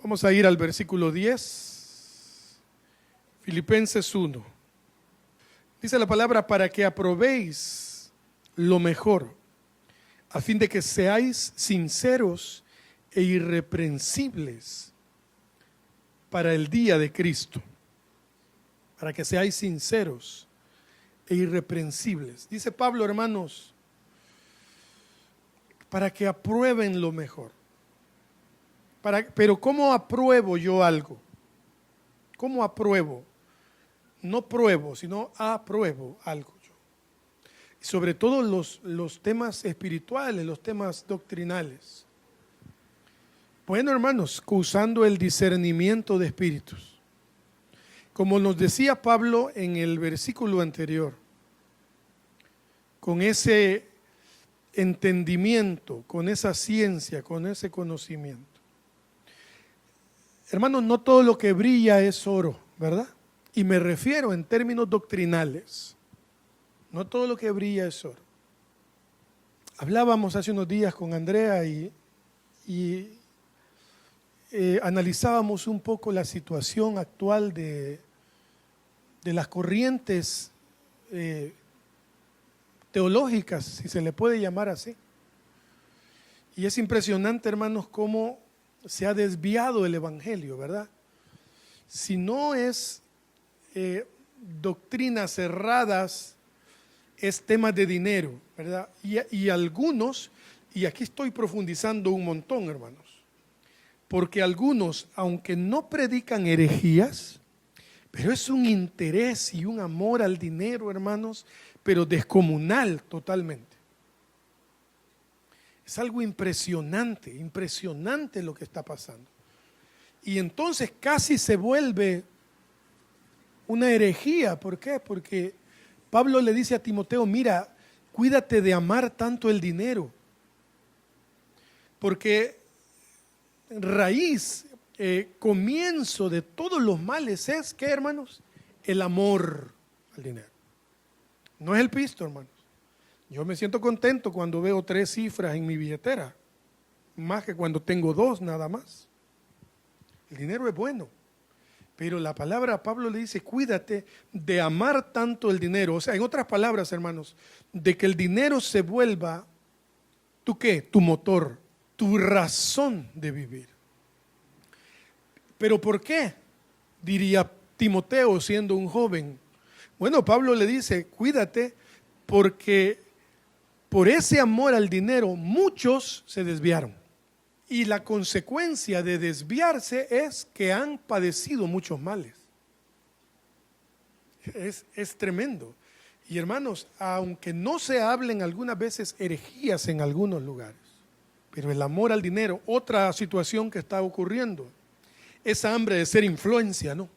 Vamos a ir al versículo 10, Filipenses 1. Dice la palabra: para que aprobéis lo mejor, a fin de que seáis sinceros e irreprensibles para el día de Cristo. Para que seáis sinceros e irreprensibles. Dice Pablo, hermanos, para que aprueben lo mejor. Pero ¿cómo apruebo yo algo? ¿Cómo apruebo? No pruebo, sino apruebo algo yo. Y sobre todo los temas espirituales, los temas doctrinales. Bueno, hermanos, usando el discernimiento de espíritus. Como nos decía Pablo en el versículo anterior, con ese entendimiento, con esa ciencia, con ese conocimiento. Hermanos, no todo lo que brilla es oro, ¿verdad? Y me refiero en términos doctrinales. No todo lo que brilla es oro. Hablábamos hace unos días con Andrea y analizábamos un poco la situación actual de las corrientes teológicas, si se le puede llamar así. Y es impresionante, hermanos, cómo se ha desviado el evangelio, ¿verdad? Si no es doctrinas cerradas, es temas de dinero, ¿verdad? Y algunos, y aquí estoy profundizando un montón, hermanos, porque algunos, aunque no predican herejías, pero es un interés y un amor al dinero, hermanos, pero descomunal totalmente. Es algo impresionante, impresionante lo que está pasando. Y entonces casi se vuelve una herejía. ¿Por qué? Porque Pablo le dice a Timoteo: mira, cuídate de amar tanto el dinero. Porque raíz, comienzo de todos los males es, ¿qué, hermanos? El amor al dinero. No es el pisto, hermanos. Yo me siento contento cuando veo 3 cifras en mi billetera, más que cuando tengo 2 nada más. El dinero es bueno, pero la palabra, Pablo le dice: cuídate de amar tanto el dinero. O sea, en otras palabras, hermanos, de que el dinero se vuelva, ¿tú qué? Tu motor, tu razón de vivir. ¿Pero por qué? Diría Timoteo siendo un joven. Bueno, Pablo le dice: cuídate, porque por ese amor al dinero muchos se desviaron. Y la consecuencia de desviarse es que han padecido muchos males. Es tremendo. Y hermanos, aunque no se hablen algunas veces herejías en algunos lugares, pero el amor al dinero, otra situación que está ocurriendo, esa hambre de ser influencia, ¿no?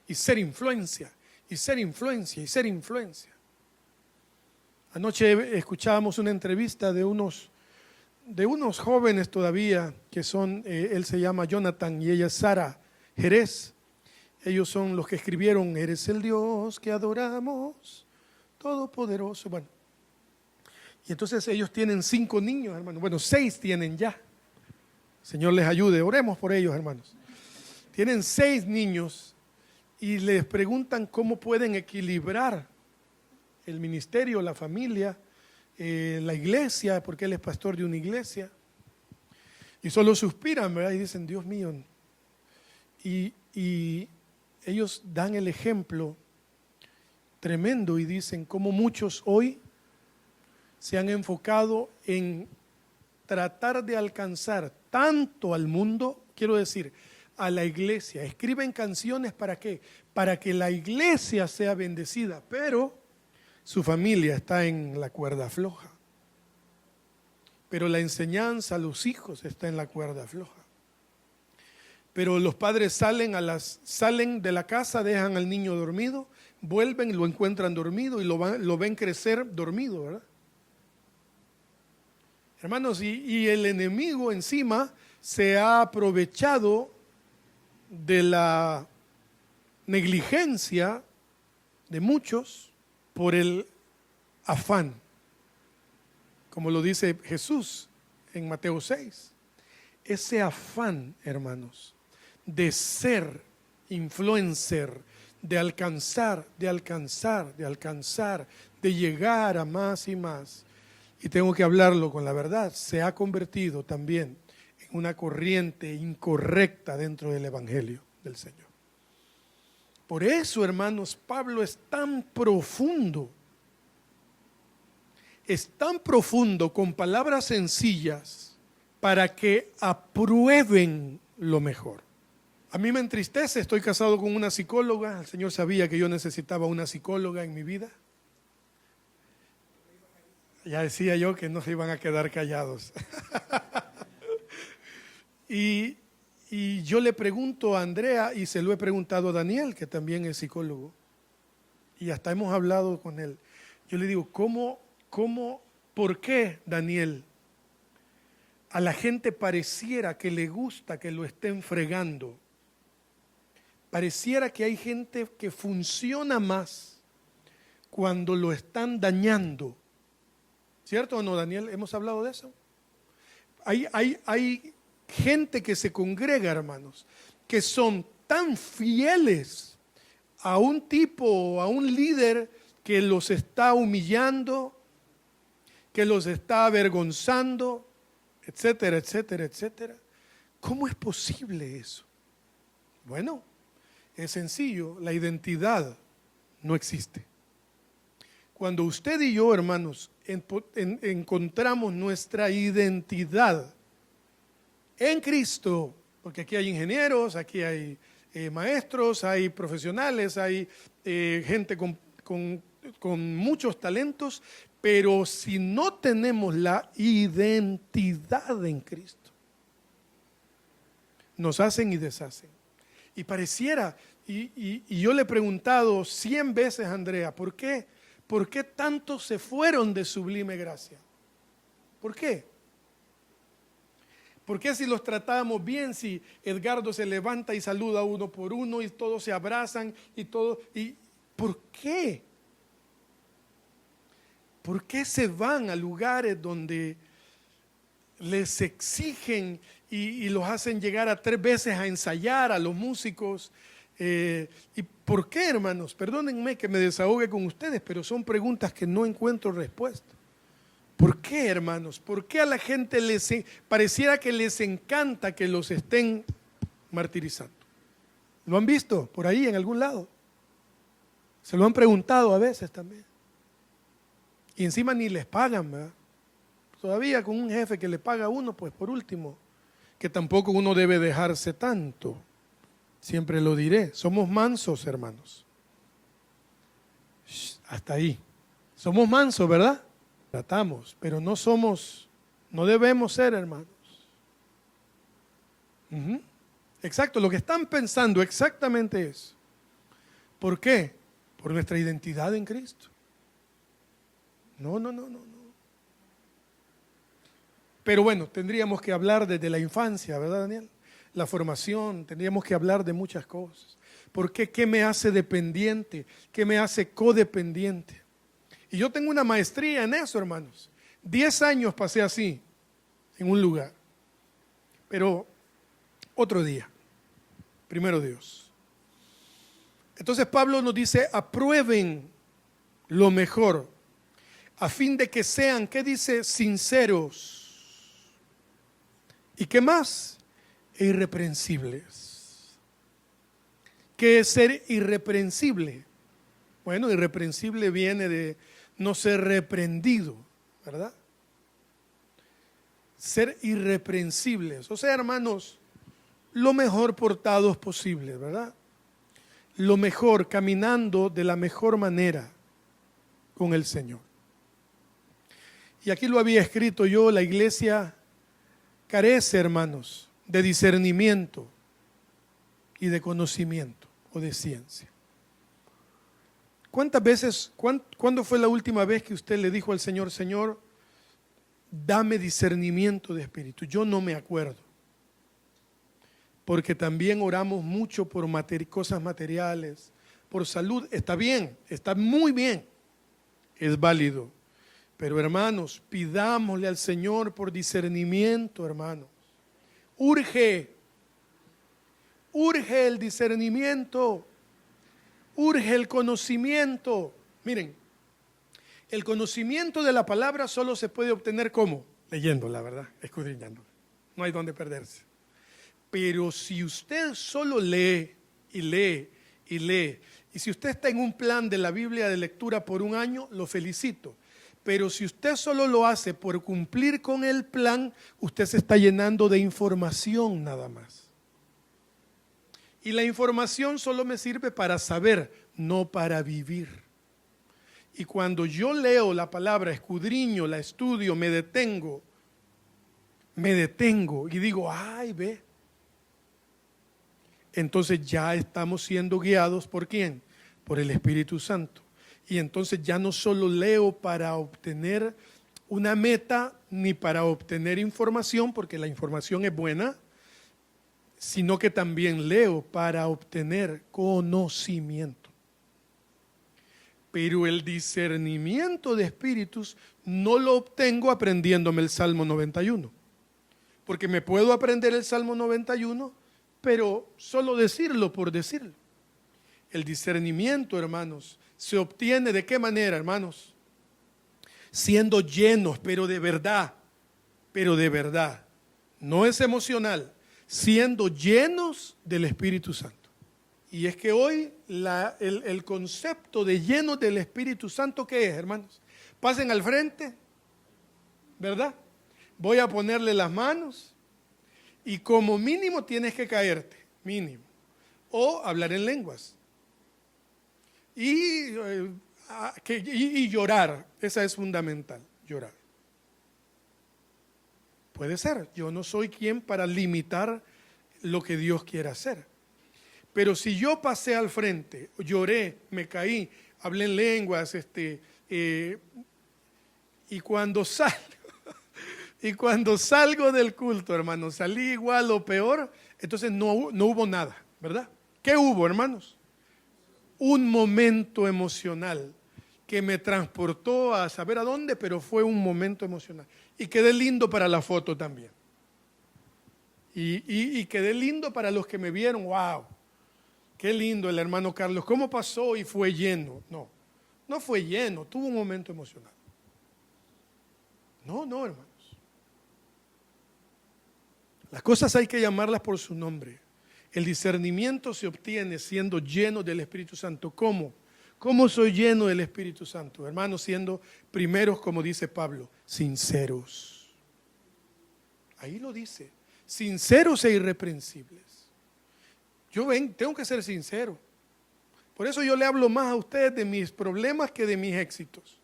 Y ser influencia, y ser influencia, y ser influencia. Anoche escuchábamos una entrevista de unos jóvenes todavía que son, él se llama Jonathan y ella es Sara Jerez. Ellos son los que escribieron Eres el Dios que adoramos, todopoderoso. Bueno, y entonces ellos tienen 5 niños, hermanos. Bueno, 6 tienen ya. Señor les ayude, oremos por ellos, hermanos. Tienen 6 niños y les preguntan cómo pueden equilibrar el ministerio, la familia, la iglesia, porque él es pastor de una iglesia. Y solo suspiran, ¿verdad? Y dicen: Dios mío. Y ellos dan el ejemplo tremendo y dicen cómo muchos hoy se han enfocado en tratar de alcanzar tanto al mundo, quiero decir, a la iglesia. Escriben canciones, ¿para qué? Para que la iglesia sea bendecida, pero su familia está en la cuerda floja. Pero la enseñanza a los hijos está en la cuerda floja. Pero los padres salen de la casa, dejan al niño dormido, vuelven y lo encuentran dormido y lo ven crecer dormido, ¿verdad? Hermanos, y el enemigo encima se ha aprovechado de la negligencia de muchos por el afán, como lo dice Jesús en Mateo 6. Ese afán, hermanos, de ser influencer, de alcanzar, de llegar a más y más. Y tengo que hablarlo con la verdad, se ha convertido también en una corriente incorrecta dentro del Evangelio del Señor. Por eso, hermanos, Pablo es tan profundo con palabras sencillas para que aprueben lo mejor. A mí me entristece, estoy casado con una psicóloga, el Señor sabía que yo necesitaba una psicóloga en mi vida. Ya decía yo que no se iban a quedar callados. Y yo le pregunto a Andrea, y se lo he preguntado a Daniel, que también es psicólogo, y hasta hemos hablado con él. Yo le digo, por qué, Daniel, a la gente pareciera que le gusta que lo estén fregando? Pareciera que hay gente que funciona más cuando lo están dañando. ¿Cierto o no, Daniel? ¿Hemos hablado de eso? Hay gente que se congrega, hermanos, que son tan fieles a un tipo, a un líder que los está humillando, que los está avergonzando, etcétera, etcétera, etcétera. ¿Cómo es posible eso? Bueno, es sencillo, la identidad no existe. Cuando usted y yo, hermanos, encontramos nuestra identidad en Cristo, porque aquí hay ingenieros, aquí hay maestros, hay profesionales, hay gente con muchos talentos, pero si no tenemos la identidad en Cristo, nos hacen y deshacen. Y pareciera, y yo le he preguntado 100 veces a Andrea, ¿por qué? ¿Por qué tantos se fueron de Sublime Gracia? ¿Por qué? ¿Por qué si los tratábamos bien, si Edgardo se levanta y saluda uno por uno y todos se abrazan y todo? ¿Por qué? ¿Por qué se van a lugares donde les exigen y los hacen llegar a 3 veces a ensayar a los músicos? ¿Y por qué, hermanos? Perdónenme que me desahogue con ustedes, pero son preguntas que no encuentro respuesta. ¿Por qué, hermanos? ¿Por qué a la gente pareciera que les encanta que los estén martirizando? ¿Lo han visto por ahí en algún lado? Se lo han preguntado a veces también. Y encima ni les pagan, ¿verdad? Todavía con un jefe que le paga a uno, pues por último, que tampoco uno debe dejarse tanto. Siempre lo diré, somos mansos, hermanos. Hasta ahí. Somos mansos, ¿verdad? Tratamos, pero no debemos ser, hermanos. Exacto, lo que están pensando exactamente es. ¿Por qué? Por nuestra identidad en Cristo. No. Pero bueno, tendríamos que hablar desde la infancia, ¿verdad, Daniel? La formación, tendríamos que hablar de muchas cosas. ¿Por qué? ¿Qué me hace dependiente? ¿Qué me hace codependiente? Y yo tengo una maestría en eso, hermanos. 10 años pasé así, en un lugar. Pero otro día, primero Dios. Entonces Pablo nos dice, aprueben lo mejor, a fin de que sean, ¿qué dice? Sinceros. ¿Y qué más? Irreprensibles. ¿Qué es ser irreprensible? Bueno, irreprensible viene de no ser reprendido, ¿verdad? Ser irreprensibles. O sea, hermanos, lo mejor portados posible, ¿verdad? Lo mejor, caminando de la mejor manera con el Señor. Y aquí lo había escrito yo, la iglesia carece, hermanos, de discernimiento y de conocimiento o de ciencia. ¿Cuántas veces, cuándo fue la última vez que usted le dijo al Señor, Señor, dame discernimiento de espíritu? Yo no me acuerdo. Porque también oramos mucho por cosas materiales, por salud. Está bien, está muy bien, es válido. Pero hermanos, pidámosle al Señor por discernimiento, hermanos. Urge urge el discernimiento, urge el conocimiento. Miren, el conocimiento de la palabra solo se puede obtener ¿cómo? Leyéndola, ¿verdad? Escudriñándola. No hay donde perderse. Pero si usted solo lee y lee y lee, y si usted está en un plan de la Biblia de lectura por un año, lo felicito. Pero si usted solo lo hace por cumplir con el plan, usted se está llenando de información nada más. Y la información solo me sirve para saber, no para vivir. Y cuando yo leo la palabra, escudriño, la estudio, me detengo y digo, ay, ve. Entonces ya estamos siendo guiados ¿por quién? Por el Espíritu Santo. Y entonces ya no solo leo para obtener una meta, ni para obtener información, porque la información es buena, sino que también leo para obtener conocimiento. Pero el discernimiento de espíritus no lo obtengo aprendiéndome el Salmo 91. Porque me puedo aprender el Salmo 91, pero solo decirlo por decirlo. El discernimiento, hermanos, se obtiene ¿de qué manera, hermanos? Siendo llenos, pero de verdad. No es emocional, siendo llenos del Espíritu Santo. Y es que hoy el concepto de llenos del Espíritu Santo, ¿qué es, hermanos? Pasen al frente, ¿verdad? Voy a ponerle las manos y como mínimo tienes que caerte, mínimo. O hablar en lenguas. Y llorar, esa es fundamental, llorar. Puede ser, yo no soy quien para limitar lo que Dios quiera hacer. Pero si yo pasé al frente, lloré, me caí, hablé en lenguas, y cuando salgo del culto, hermanos, salí igual o peor, entonces no hubo nada, ¿verdad? ¿Qué hubo, hermanos? Un momento emocional que me transportó a saber a dónde, pero fue un momento emocional. Y quedé lindo para la foto también. Y quedé lindo para los que me vieron. ¡Wow! Qué lindo el hermano Carlos. ¿Cómo pasó y fue lleno? No fue lleno, tuvo un momento emocional. No, hermanos. Las cosas hay que llamarlas por su nombre. El discernimiento se obtiene siendo lleno del Espíritu Santo. ¿Cómo? ¿Cómo soy lleno del Espíritu Santo? Hermanos, siendo primeros, como dice Pablo, sinceros. Ahí lo dice, sinceros e irreprensibles. Tengo que ser sincero. Por eso yo le hablo más a ustedes de mis problemas que de mis éxitos.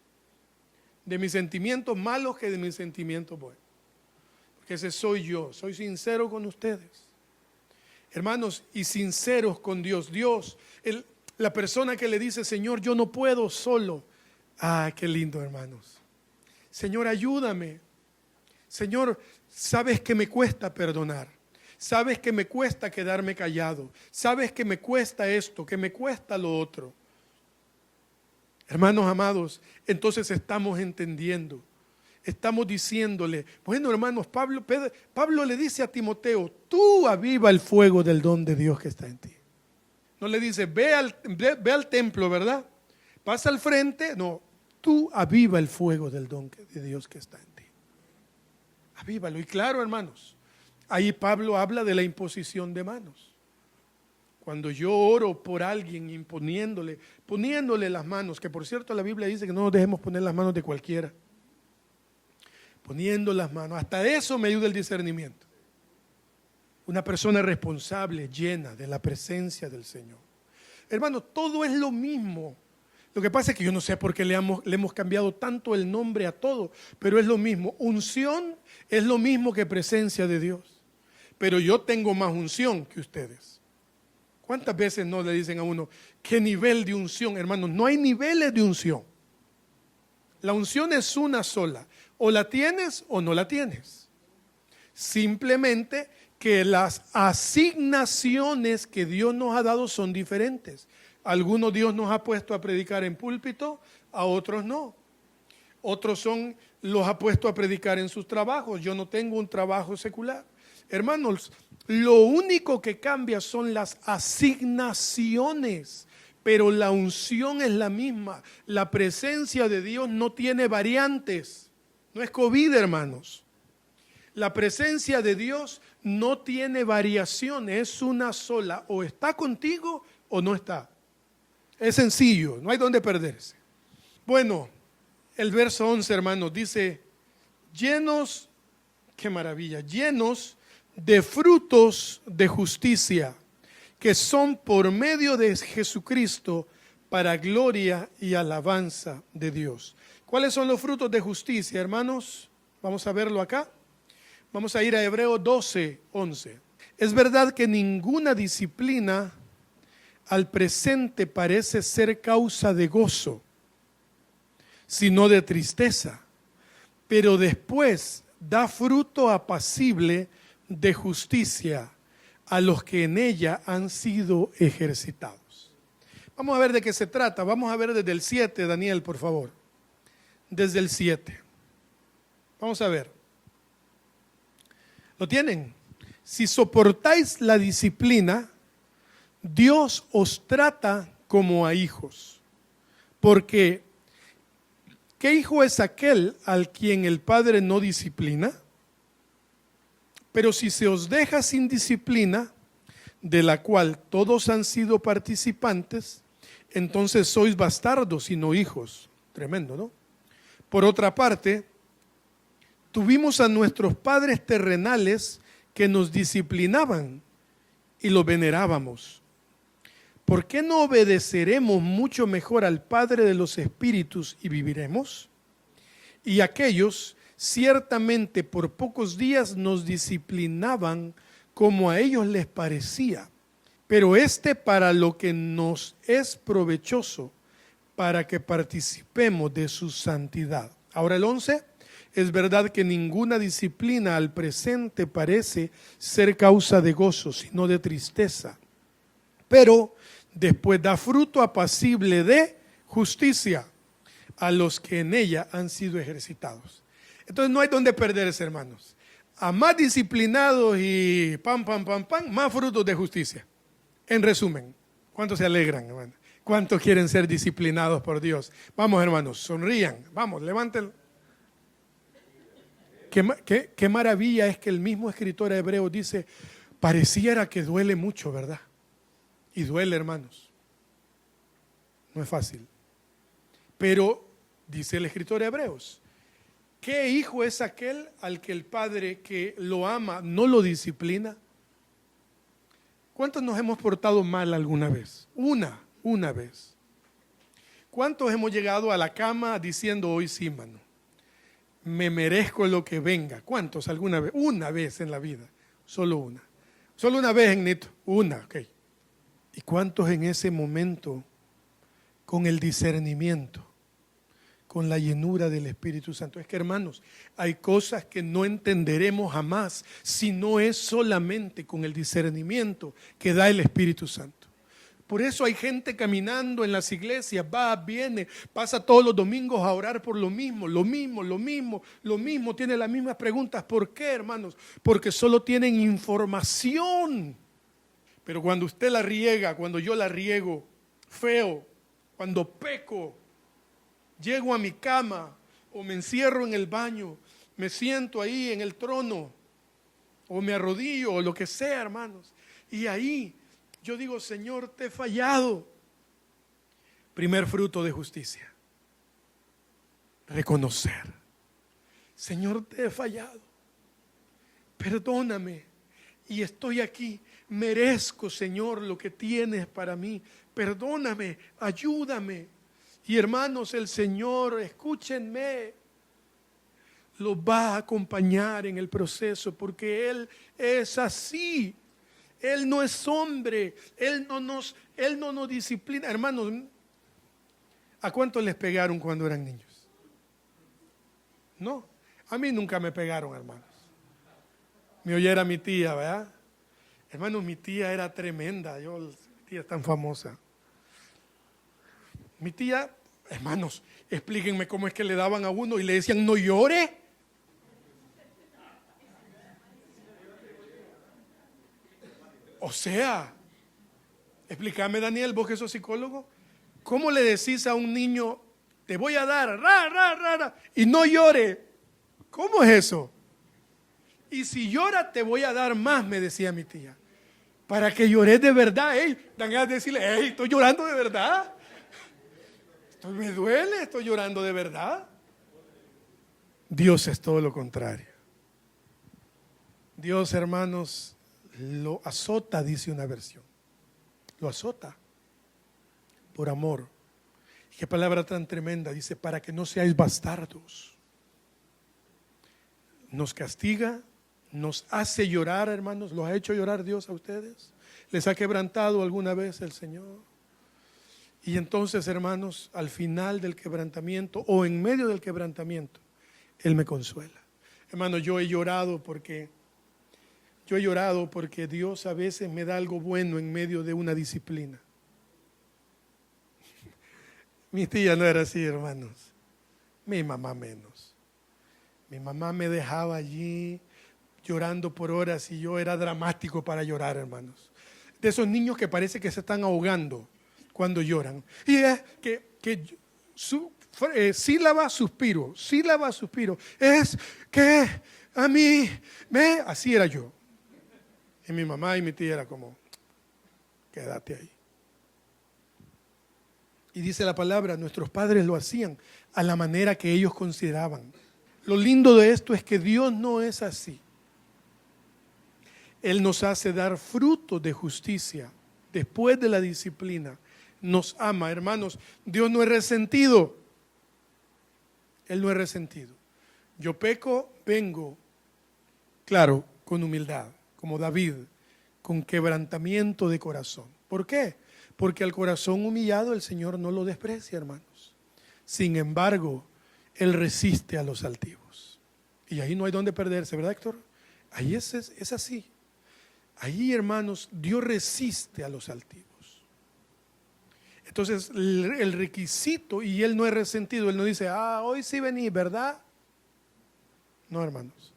De mis sentimientos malos que de mis sentimientos buenos. Porque ese soy yo, soy sincero con ustedes. Hermanos, y sinceros con Dios. La persona que le dice, Señor, yo no puedo solo. Ah, qué lindo, hermanos. Señor, ayúdame. Señor, sabes que me cuesta perdonar. Sabes que me cuesta quedarme callado. Sabes que me cuesta esto, que me cuesta lo otro. Hermanos amados, entonces estamos entendiendo. Estamos diciéndole, bueno, hermanos, Pablo le dice a Timoteo, tú aviva el fuego del don de Dios que está en ti. No le dice, ve al templo, ¿verdad? Pasa al frente. No, tú aviva el fuego del don de Dios que está en ti. Avívalo. Y claro, hermanos, ahí Pablo habla de la imposición de manos. Cuando yo oro por alguien poniéndole las manos, que por cierto la Biblia dice que no nos dejemos poner las manos de cualquiera. Poniendo las manos, hasta eso me ayuda el discernimiento. Una persona responsable, llena de la presencia del Señor. Hermano, todo es lo mismo. Lo que pasa es que yo no sé por qué le hemos cambiado tanto el nombre a todo, pero es lo mismo. Unción es lo mismo que presencia de Dios. Pero yo tengo más unción que ustedes. ¿Cuántas veces no le dicen a uno, qué nivel de unción? Hermanos, no hay niveles de unción. La unción es una sola. O la tienes o no la tienes. Simplemente que las asignaciones que Dios nos ha dado son diferentes. Algunos Dios nos ha puesto a predicar en púlpito, a otros no. Otros los ha puesto a predicar en sus trabajos. Yo no tengo un trabajo secular. Hermanos, Lo único que cambia son las asignaciones, pero la unción es la misma. La presencia de Dios no tiene variantes. No es COVID, hermanos. La presencia de Dios no tiene variaciones, es una sola. O está contigo o no está. Es sencillo, no hay donde perderse. Bueno, el verso 11, hermanos, dice, llenos, qué maravilla, llenos de frutos de justicia, que son por medio de Jesucristo para gloria y alabanza de Dios. ¿Cuáles son los frutos de justicia, hermanos? Vamos a verlo acá. Vamos a ir a Hebreos 12, 11. Es verdad que ninguna disciplina al presente parece ser causa de gozo, sino de tristeza, pero después da fruto apacible de justicia a los que en ella han sido ejercitados. Vamos a ver de qué se trata. Vamos a ver desde el 7, Daniel, por favor. Desde el 7. Vamos a ver. ¿Lo tienen? Si soportáis la disciplina, Dios os trata como a hijos. Porque, ¿qué hijo es aquel al quien el Padre no disciplina? Pero si se os deja sin disciplina, de la cual todos han sido participantes, entonces sois bastardos y no hijos. Tremendo, ¿no? Por otra parte, tuvimos a nuestros padres terrenales que nos disciplinaban y los venerábamos. ¿Por qué no obedeceremos mucho mejor al Padre de los Espíritus y viviremos? Y aquellos ciertamente por pocos días nos disciplinaban como a ellos les parecía, pero para lo que nos es provechoso, para que participemos de su santidad. Ahora el 11, es verdad que ninguna disciplina al presente parece ser causa de gozo, sino de tristeza, pero después da fruto apacible de justicia a los que en ella han sido ejercitados. Entonces no hay donde perderse, hermanos. A más disciplinados y más frutos de justicia. En resumen, ¿cuántos se alegran, hermano? ¿Cuántos quieren ser disciplinados por Dios? Vamos, hermanos, sonrían. Vamos, levanten. Qué maravilla es que el mismo escritor hebreo dice, pareciera que duele mucho, ¿verdad? Y duele, hermanos. No es fácil. Pero, dice el escritor de Hebreos, ¿qué hijo es aquel al que el padre que lo ama no lo disciplina? ¿Cuántos nos hemos portado mal alguna vez? Una vez. ¿Cuántos hemos llegado a la cama diciendo hoy sí, mano? Me merezco lo que venga. ¿Cuántos alguna vez? Una vez en la vida. Solo una. Solo una vez, Nito. Una, ok. ¿Y cuántos en ese momento, con el discernimiento, con la llenura del Espíritu Santo? Es que, hermanos, hay cosas que no entenderemos jamás si no es solamente con el discernimiento que da el Espíritu Santo. Por eso hay gente caminando en las iglesias, va, viene, pasa todos los domingos a orar por lo mismo, tiene las mismas preguntas. ¿Por qué, hermanos? Porque solo tienen información. Pero cuando usted la riega, cuando yo la riego feo, cuando peco, llego a mi cama o me encierro en el baño, me siento ahí en el trono o me arrodillo o lo que sea, hermanos, y ahí yo digo, Señor, te he fallado. Primer fruto de justicia, reconocer. Señor, te he fallado. Perdóname. Y estoy aquí. Merezco, Señor, lo que tienes para mí. Perdóname, ayúdame. Y hermanos, el Señor, escúchenme, los va a acompañar en el proceso, porque Él es así. Él no es hombre, Él no nos disciplina. Hermanos, ¿a cuántos les pegaron cuando eran niños? No, a mí nunca me pegaron, hermanos. Me oyera mi tía, ¿verdad? Hermanos, mi tía era tremenda, mi tía es tan famosa. Mi tía, hermanos, explíquenme cómo es que le daban a uno y le decían, no llore. O sea, explícame, Daniel, vos que sos psicólogo, ¿cómo le decís a un niño, te voy a dar, y no llore? ¿Cómo es eso? Y si llora, te voy a dar más, me decía mi tía. Para que llores de verdad, dan ganas de decirle, estoy llorando de verdad. Me duele, estoy llorando de verdad. Dios es todo lo contrario. Dios, hermanos, lo azota, dice una versión. Lo azota por amor. Y qué palabra tan tremenda, dice, para que no seáis bastardos. Nos castiga, nos hace llorar, hermanos. ¿Los ha hecho llorar Dios a ustedes? ¿Les ha quebrantado alguna vez el Señor? Y entonces, hermanos, al final del quebrantamiento o en medio del quebrantamiento, Él me consuela. Hermanos, yo he llorado porque Dios a veces me da algo bueno en medio de una disciplina. Mi tía no era así, hermanos. Mi mamá menos. Mi mamá me dejaba allí llorando por horas y yo era dramático para llorar, hermanos. De esos niños que parece que se están ahogando cuando lloran. Y es sílaba, suspiro, sílaba, suspiro. Es que a mí así era yo. Y mi mamá y mi tía era como, quédate ahí. Y dice la palabra, nuestros padres lo hacían a la manera que ellos consideraban. Lo lindo de esto es que Dios no es así. Él nos hace dar fruto de justicia después de la disciplina. Nos ama, hermanos. Dios no es resentido. Él no es resentido. Yo peco, vengo, claro, con humildad, como David, con quebrantamiento de corazón. ¿Por qué? Porque al corazón humillado el Señor no lo desprecia, hermanos. Sin embargo, Él resiste a los altivos. Y ahí no hay donde perderse, ¿verdad, Héctor? Ahí es así. Ahí, hermanos, Dios resiste a los altivos. Entonces, el requisito, y Él no es resentido, Él no dice, hoy sí vení, ¿verdad? No, hermanos.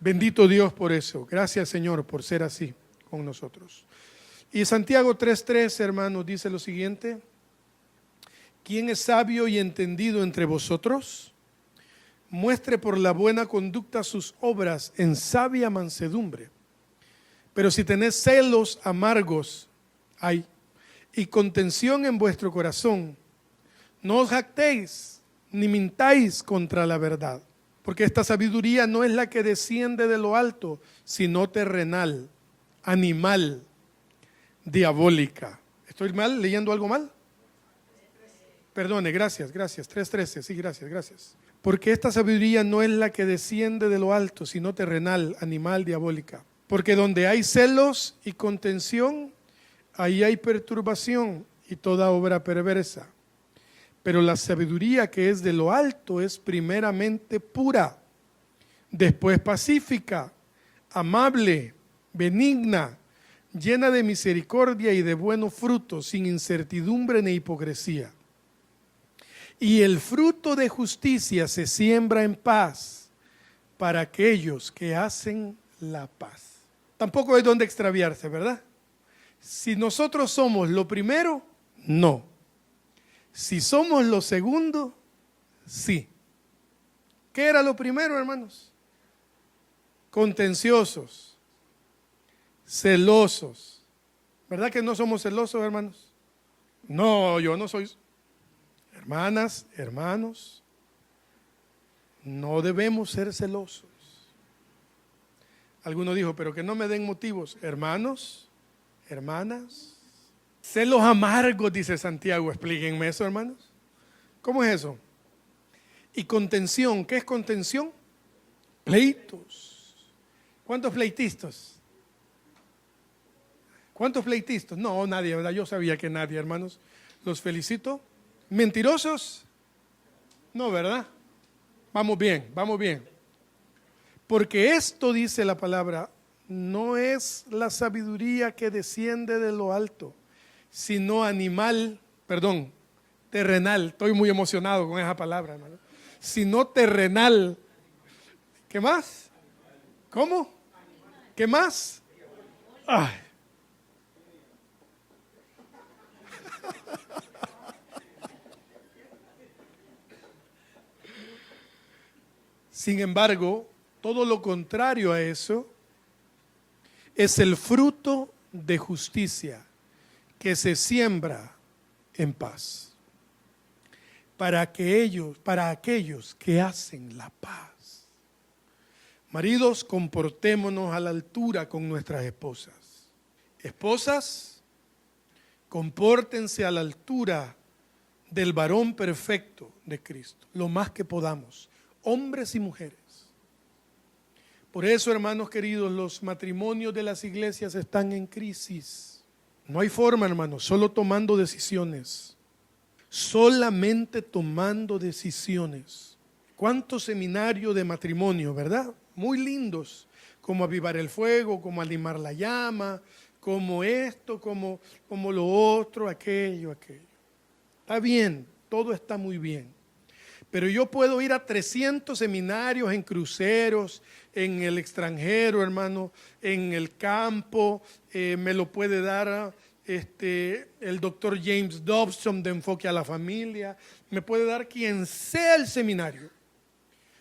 Bendito Dios por eso. Gracias, Señor, por ser así con nosotros. Y Santiago 3:3, hermanos, dice lo siguiente: ¿quién es sabio y entendido entre vosotros? Muestre por la buena conducta sus obras en sabia mansedumbre. Pero si tenéis celos amargos, y contención en vuestro corazón, no os jactéis ni mintáis contra la verdad. Porque esta sabiduría no es la que desciende de lo alto, sino terrenal, animal, diabólica. ¿Estoy mal? ¿Leyendo algo mal? Perdone, gracias. 3:13, sí, gracias. Porque esta sabiduría no es la que desciende de lo alto, sino terrenal, animal, diabólica. Porque donde hay celos y contención, ahí hay perturbación y toda obra perversa. Pero la sabiduría que es de lo alto es primeramente pura, después pacífica, amable, benigna, llena de misericordia y de buenos frutos, sin incertidumbre ni hipocresía. Y el fruto de justicia se siembra en paz para aquellos que hacen la paz. Tampoco hay donde extraviarse, ¿verdad? Si nosotros somos lo primero, no. Si somos lo segundo, sí. ¿Qué era lo primero, hermanos? Contenciosos, celosos. ¿Verdad que no somos celosos, hermanos? No, yo no soy. Hermanas, hermanos, no debemos ser celosos. Alguno dijo, pero que no me den motivos. Hermanos, hermanas, celos amargos, dice Santiago. Explíquenme eso, hermanos. ¿Cómo es eso? Y contención, ¿qué es contención? Pleitos. ¿Cuántos pleitistas? ¿Cuántos pleitistas? No, nadie, ¿verdad? Yo sabía que nadie, hermanos. Los felicito. ¿Mentirosos? No, ¿verdad? Vamos bien. Porque esto, dice la palabra, no es la sabiduría que desciende de lo alto, sino terrenal. Estoy muy emocionado con esa palabra, hermano. Sino terrenal. ¿Qué más? ¿Cómo? ¿Qué más? Ay. Sin embargo, todo lo contrario a eso es el fruto de justicia que se siembra en paz para aquellos que hacen la paz. Maridos, comportémonos a la altura con nuestras esposas. Esposas, compórtense a la altura del varón perfecto de Cristo, lo más que podamos, hombres y mujeres. Por eso, hermanos queridos, los matrimonios de las iglesias están en crisis. No hay forma, hermanos, solo tomando decisiones. Solamente tomando decisiones. ¿Cuántos seminarios de matrimonio, verdad? Muy lindos, como avivar el fuego, como animar la llama, como esto, como lo otro, aquello. Está bien, todo está muy bien. Pero yo puedo ir a 300 seminarios en cruceros, en el extranjero, hermano, en el campo, me lo puede dar el doctor James Dobson de Enfoque a la Familia, me puede dar quien sea el seminario.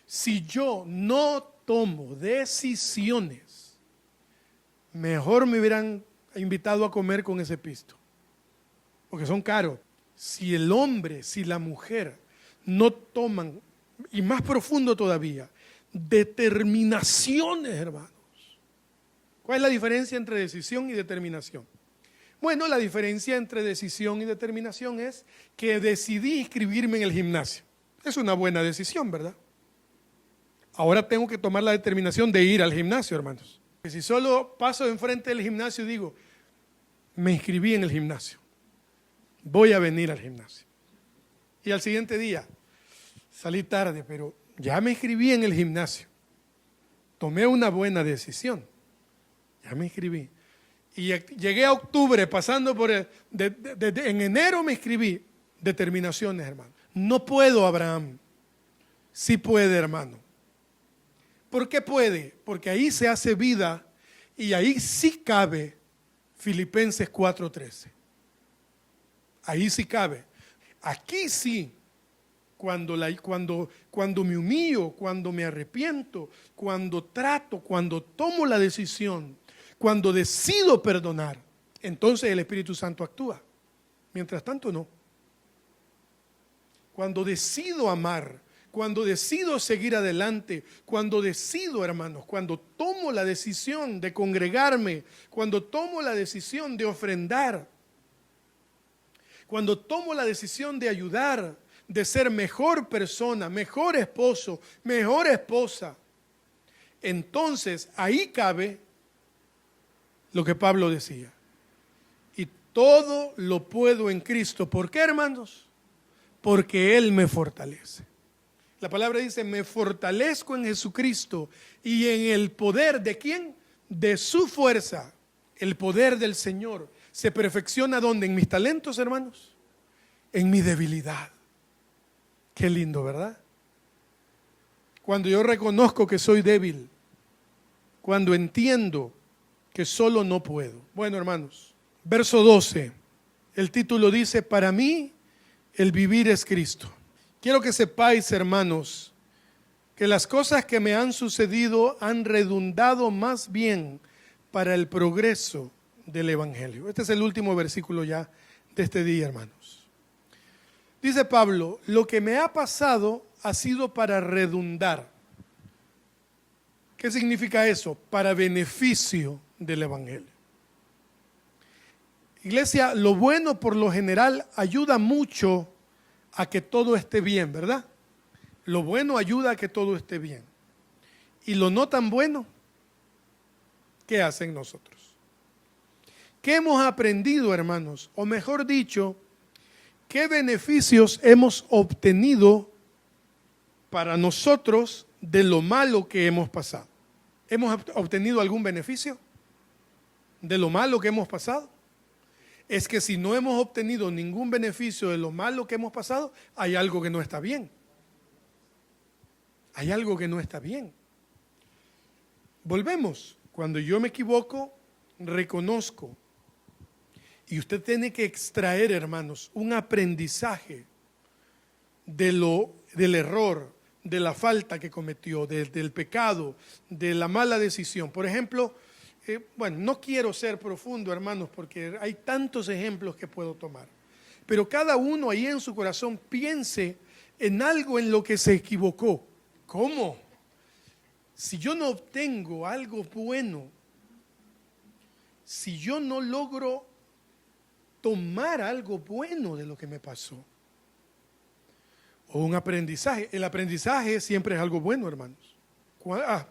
Si yo no tomo decisiones, mejor me hubieran invitado a comer con ese pisto, porque son caros. Si el hombre, si la mujer no toman, y más profundo todavía, determinaciones, hermanos. ¿Cuál es la diferencia entre decisión y determinación? Bueno, la diferencia entre decisión y determinación es que decidí inscribirme en el gimnasio. Es una buena decisión, ¿verdad? Ahora tengo que tomar la determinación de ir al gimnasio, hermanos. Si solo paso enfrente del gimnasio y digo, me inscribí en el gimnasio, voy a venir al gimnasio. Y al siguiente día, salí tarde, pero ya me inscribí en el gimnasio. Tomé una buena decisión. Ya me inscribí. Y llegué a octubre, pasando por en enero me inscribí. Determinaciones, hermano. No puedo, Abraham. Sí puede, hermano. ¿Por qué puede? Porque ahí se hace vida y ahí sí cabe Filipenses 4:13. Ahí sí cabe. Aquí sí, cuando me humillo, cuando me arrepiento, cuando trato, cuando tomo la decisión, cuando decido perdonar, entonces el Espíritu Santo actúa. Mientras tanto, no. Cuando decido amar, cuando decido seguir adelante, cuando decido, hermanos, cuando tomo la decisión de congregarme, cuando tomo la decisión de ofrendar, cuando tomo la decisión de ayudar, de ser mejor persona, mejor esposo, mejor esposa, entonces ahí cabe lo que Pablo decía. Y todo lo puedo en Cristo. ¿Por qué, hermanos? Porque Él me fortalece. La palabra dice, me fortalezco en Jesucristo y en el poder ¿de quién? De su fuerza. El poder del Señor se perfecciona ¿dónde? En mis talentos, hermanos. En mi debilidad. Qué lindo, ¿verdad? Cuando yo reconozco que soy débil, cuando entiendo que solo no puedo. Bueno, hermanos, verso 12, el título dice, para mí el vivir es Cristo. Quiero que sepáis, hermanos, que las cosas que me han sucedido han redundado más bien para el progreso del Evangelio. Este es el último versículo ya de este día, hermanos. Dice Pablo, lo que me ha pasado ha sido para redundar. ¿Qué significa eso? Para beneficio del Evangelio. Iglesia, lo bueno por lo general ayuda mucho a que todo esté bien, ¿verdad? Lo bueno ayuda a que todo esté bien. Y lo no tan bueno, ¿qué hacen nosotros? ¿Qué hemos aprendido, hermanos? O mejor dicho, ¿qué beneficios hemos obtenido para nosotros de lo malo que hemos pasado? ¿Hemos obtenido algún beneficio de lo malo que hemos pasado? Es que si no hemos obtenido ningún beneficio de lo malo que hemos pasado, hay algo que no está bien. Hay algo que no está bien. Volvemos. Cuando yo me equivoco, reconozco. Y usted tiene que extraer, hermanos, un aprendizaje del error, de la falta que cometió, del pecado, de la mala decisión. Por ejemplo, bueno, no quiero ser profundo, hermanos, porque hay tantos ejemplos que puedo tomar. Pero cada uno ahí en su corazón piense en algo en lo que se equivocó. ¿Cómo? Si yo no obtengo algo bueno, si yo no logro tomar algo bueno de lo que me pasó, o un aprendizaje. El aprendizaje siempre es algo bueno, hermanos.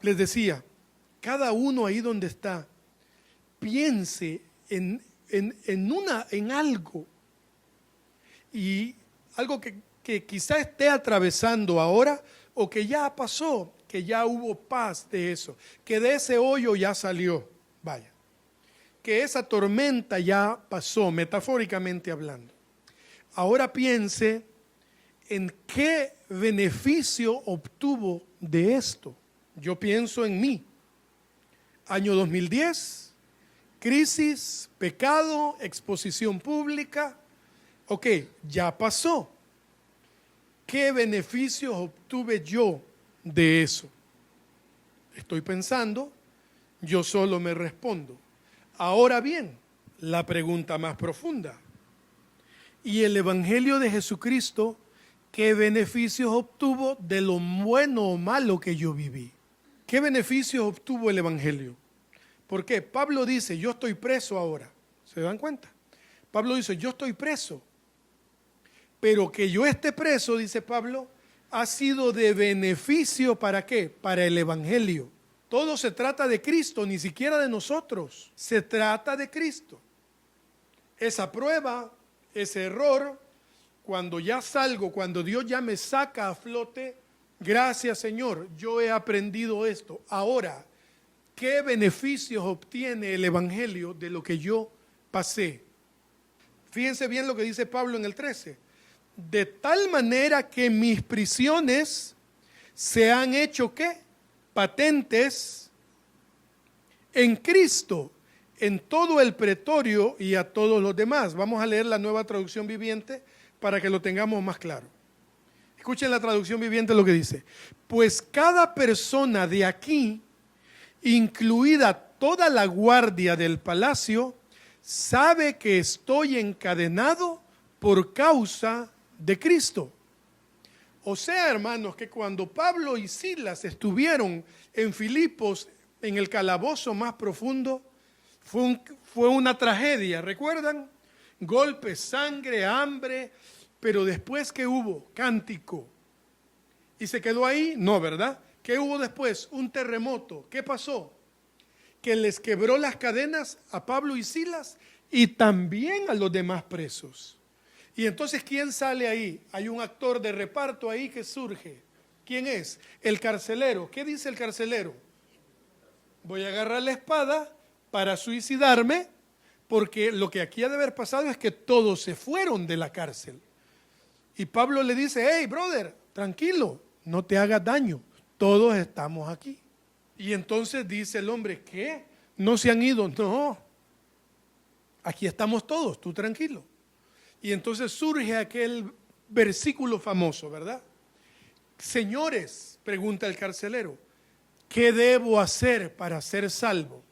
Les decía, cada uno ahí donde está, piense en algo, y algo que quizá esté atravesando ahora, o que ya pasó, que ya hubo paz de eso, que de ese hoyo ya salió, vaya, que esa tormenta ya pasó, metafóricamente hablando. Ahora piense en qué beneficio obtuvo de esto. Yo pienso en mí. Año 2010, crisis, pecado, exposición pública. Ok, ya pasó. ¿Qué beneficios obtuve yo de eso? Estoy pensando, yo solo me respondo. Ahora bien, la pregunta más profunda. ¿Y el Evangelio de Jesucristo, qué beneficios obtuvo de lo bueno o malo que yo viví? ¿Qué beneficios obtuvo el Evangelio? ¿Por qué? Pablo dice, yo estoy preso ahora. ¿Se dan cuenta? Pablo dice, yo estoy preso. Pero que yo esté preso, dice Pablo, ha sido de beneficio ¿para qué? Para el Evangelio. Todo se trata de Cristo, ni siquiera de nosotros. Se trata de Cristo. Esa prueba, ese error, cuando ya salgo, cuando Dios ya me saca a flote, gracias Señor, yo he aprendido esto. Ahora, ¿qué beneficios obtiene el Evangelio de lo que yo pasé? Fíjense bien lo que dice Pablo en el 13. De tal manera que mis prisiones se han hecho, ¿qué? Patentes en Cristo, en todo el pretorio y a todos los demás. Vamos a leer la Nueva Traducción Viviente para que lo tengamos más claro. Escuchen la Traducción Viviente lo que dice. Pues cada persona de aquí, incluida toda la guardia del palacio, sabe que estoy encadenado por causa de Cristo. O sea, hermanos, que cuando Pablo y Silas estuvieron en Filipos, en el calabozo más profundo, fue una tragedia, ¿recuerdan? Golpes, sangre, hambre, pero después ¿qué hubo? Cántico. ¿Y se quedó ahí? No, ¿verdad? ¿Qué hubo después? Un terremoto. ¿Qué pasó? Que les quebró las cadenas a Pablo y Silas y también a los demás presos. Y entonces, ¿quién sale ahí? Hay un actor de reparto ahí que surge. ¿Quién es? El carcelero. ¿Qué dice el carcelero? Voy a agarrar la espada para suicidarme, porque lo que aquí ha de haber pasado es que todos se fueron de la cárcel. Y Pablo le dice, hey, brother, tranquilo, no te hagas daño, todos estamos aquí. Y entonces dice el hombre, ¿qué? ¿No se han ido? No, aquí estamos todos, tú tranquilo. Y entonces surge aquel versículo famoso, ¿verdad? Señores, pregunta el carcelero, ¿qué debo hacer para ser salvo?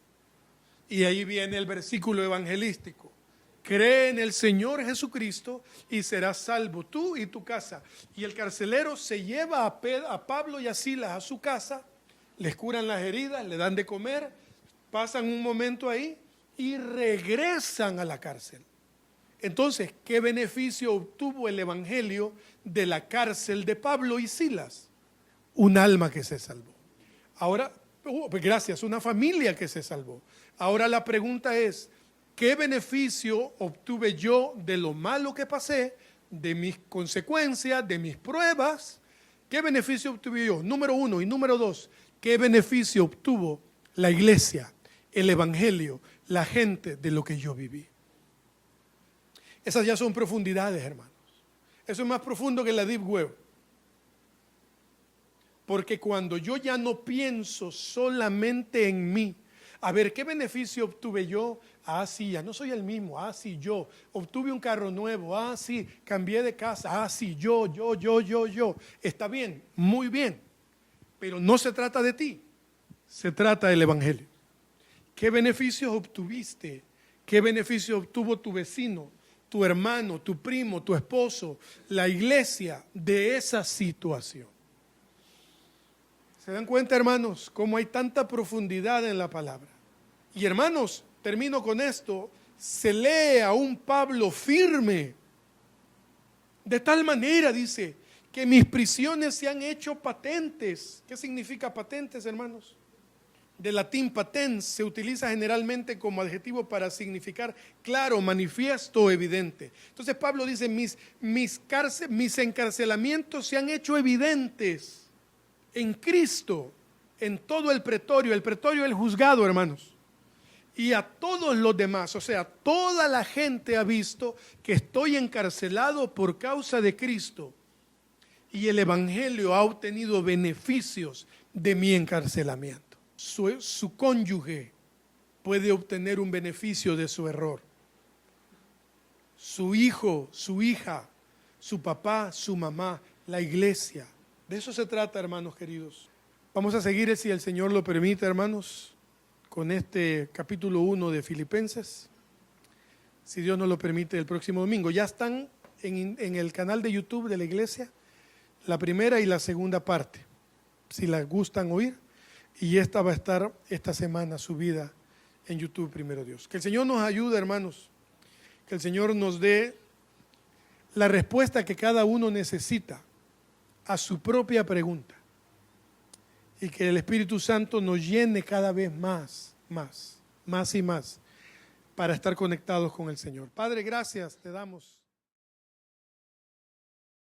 Y ahí viene el versículo evangelístico. Cree en el Señor Jesucristo y serás salvo tú y tu casa. Y el carcelero se lleva a Pablo y a Silas a su casa, les curan las heridas, le dan de comer, pasan un momento ahí y regresan a la cárcel. Entonces, ¿qué beneficio obtuvo el Evangelio de la cárcel de Pablo y Silas? Un alma que se salvó. Ahora, gracias, una familia que se salvó. Ahora la pregunta es, ¿qué beneficio obtuve yo de lo malo que pasé, de mis consecuencias, de mis pruebas? ¿Qué beneficio obtuve yo? Número uno. Y número dos, ¿qué beneficio obtuvo la iglesia, el Evangelio, la gente de lo que yo viví? Esas ya son profundidades, hermanos. Eso es más profundo que la Deep Web. Porque cuando yo ya no pienso solamente en mí, A ver, ¿qué beneficio obtuve yo? Ah, sí, ya no soy el mismo. Ah, sí, yo. Obtuve un carro nuevo. Ah, sí, cambié de casa. Ah, sí, yo. Está bien, muy bien. Pero no se trata de ti. Se trata del Evangelio. ¿Qué beneficios obtuviste? ¿Qué beneficios obtuvo tu vecino, tu hermano, tu primo, tu esposo, la iglesia de esa situación? ¿Se dan cuenta, hermanos, cómo hay tanta profundidad en la palabra? Y hermanos, termino con esto, se lee a un Pablo firme. De tal manera, dice, que mis prisiones se han hecho patentes. ¿Qué significa patentes, hermanos? Del latín patens se utiliza generalmente como adjetivo para significar claro, manifiesto, evidente. Entonces Pablo dice, mis encarcelamientos se han hecho evidentes en Cristo, en todo el pretorio el juzgado, hermanos. Y a todos los demás, o sea, toda la gente ha visto que estoy encarcelado por causa de Cristo. Y el Evangelio ha obtenido beneficios de mi encarcelamiento. Su cónyuge puede obtener un beneficio de su error. Su hijo, su hija, su papá, su mamá, la iglesia. De eso se trata, hermanos queridos. Vamos a seguir, si el Señor lo permite, hermanos, con este capítulo 1 de Filipenses. Si Dios nos lo permite, el próximo domingo. Ya están en el canal de YouTube de la iglesia la primera y la segunda parte, si la gustan oír. Y esta va a estar esta semana subida en YouTube, primero Dios. Que el Señor nos ayude, hermanos. Que el Señor nos dé la respuesta que cada uno necesita a su propia pregunta. Y que el Espíritu Santo nos llene cada vez más y más para estar conectados con el Señor. Padre, gracias te damos.